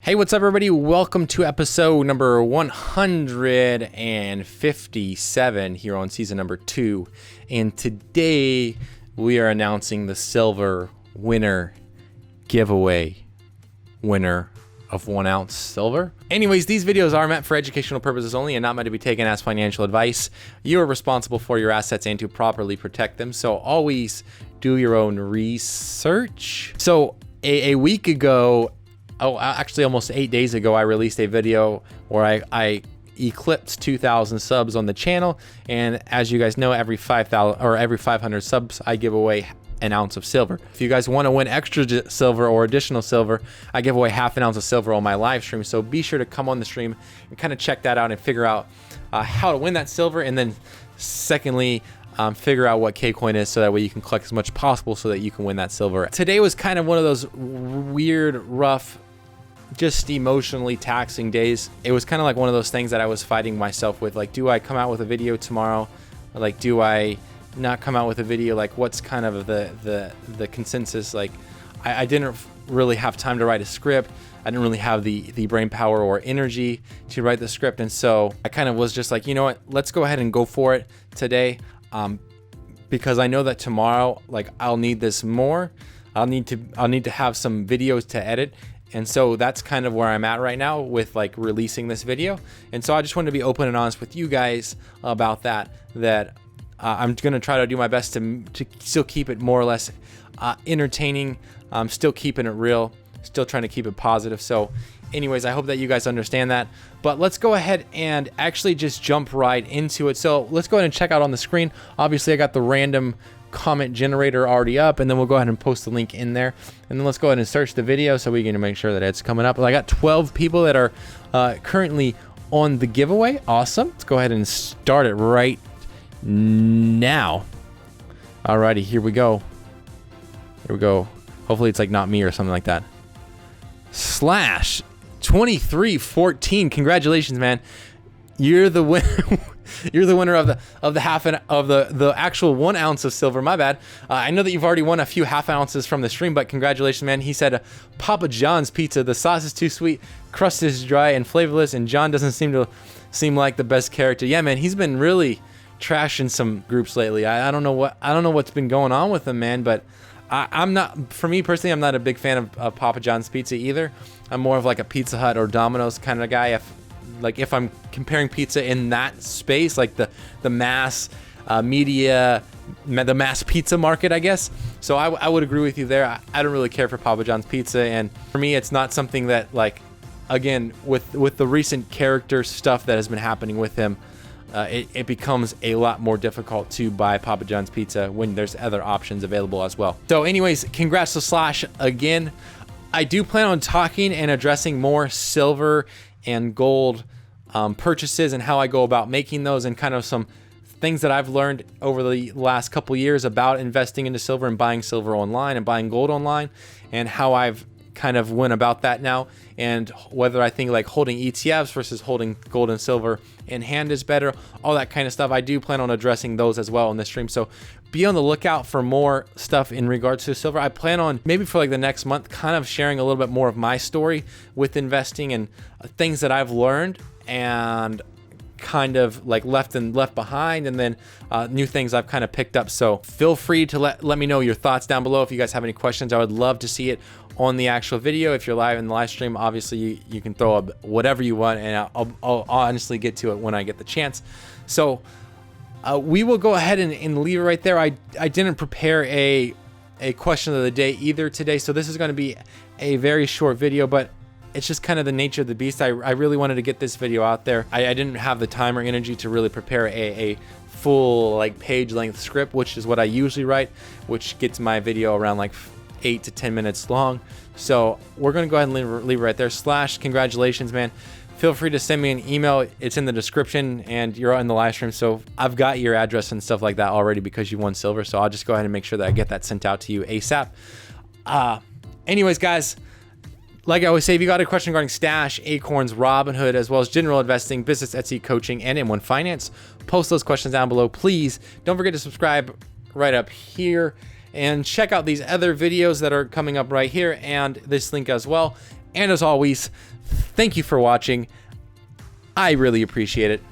Hey, what's up, everybody? Welcome to episode number 157 here on season number 2. And today we are announcing the silver winner giveaway winner of 1 ounce silver. Anyways, these videos are meant for educational purposes only and not meant to be taken as financial advice. You are responsible for your assets and to properly protect them. So always do your own research. So a week ago, actually almost 8 days ago, I released a video where I eclipsed 2,000 subs on the channel. And as you guys know, every 5,000 or every 500 subs, I give away an ounce of silver. If you guys want to win extra silver or additional silver, I give away half an ounce of silver on my live stream. So be sure to come on the stream and kind of check that out and figure out how to win that silver. And then secondly, figure out what K-Coin is so that way you can collect as much as possible so that you can win that silver. Today was kind of one of those weird, rough, just emotionally taxing days. It was kind of like one of those things that I was fighting myself with. Like, do I come out with a video tomorrow? Like, do I not come out with a video? Like, what's kind of the consensus? Like, I didn't really have time to write a script. I didn't really have the brain power or energy to write the script. And so I kind of was just like, you know what, let's go ahead and go for it today. Because I know that tomorrow, like, I'll need this more. I'll need to have some videos to edit. And so that's kind of where I'm at right now with like releasing this video. And so I just wanted to be open and honest with you guys about that I'm going to try to do my best to still keep it more or less entertaining, still keeping it real, still trying to keep it positive. So anyways, I hope that you guys understand that. But let's go ahead and actually just jump right into it. So let's go ahead and check out on the screen. Obviously, I got the random comment generator already up, and then we'll go ahead and post the link in there. And then let's go ahead and search the video so we can make sure that it's coming up. I got 12 people that are currently on the giveaway. Awesome. Let's go ahead and start it right now. Alrighty, here we go. Here we go. Hopefully it's like not me or something like that. Slash 2314. Congratulations, man. You're the winner. You're the winner of the actual 1 ounce of silver. My bad. I know that you've already won a few half ounces from the stream, but congratulations, man. He said, Papa John's pizza. The sauce is too sweet, crust is dry and flavorless, and John doesn't seem like the best character. Yeah, man. He's been really trashing some groups lately. I don't know what's been going on with him, man. But I'm not. For me personally, I'm not a big fan of Papa John's pizza either. I'm more of like a Pizza Hut or Domino's kind of guy. If I'm comparing pizza in that space, like the mass media, the mass pizza market, I guess. So I would agree with you there. I don't really care for Papa John's pizza, and for me, it's not something that, like, again, with the recent character stuff that has been happening with him, it becomes a lot more difficult to buy Papa John's pizza when there's other options available as well. So anyways, congrats to Slash again. I do plan on talking and addressing more silver and gold purchases and how I go about making those, and kind of some things that I've learned over the last couple years about investing into silver and buying silver online and buying gold online, and how I've kind of went about that now, and whether I think like holding ETFs versus holding gold and silver in hand is better, all that kind of stuff. I do plan on addressing those as well on this stream. So be on the lookout for more stuff in regards to silver. I plan on maybe for like the next month kind of sharing a little bit more of my story with investing and things that I've learned and kind of like left behind, and then new things I've kind of picked up. So feel free to let me know your thoughts down below. If you guys have any questions, I would love to see it on the actual video. If you're live in the live stream, obviously you can throw up whatever you want, and I'll honestly get to it when I get the chance. So we will go ahead and leave it right there. I didn't prepare a question of the day either today, so this is going to be a very short video, but it's just kind of the nature of the beast. I really wanted to get this video out there. I didn't have the time or energy to really prepare a full like page length script, which is what I usually write, which gets my video around like 8 to 10 minutes long. So we're going to go ahead and leave it right there. Slash, congratulations, man. Feel free to send me an email. It's in the description, and you're in the live stream. So I've got your address and stuff like that already because you won silver. So I'll just go ahead and make sure that I get that sent out to you ASAP. Anyways, guys, like I always say, if you got a question regarding Stash, Acorns, Robinhood, as well as general investing, business, Etsy, coaching, and M1 Finance, post those questions down below. Please don't forget to subscribe right up here and check out these other videos that are coming up right here and this link as well. And as always, Thank you for watching. I really appreciate it.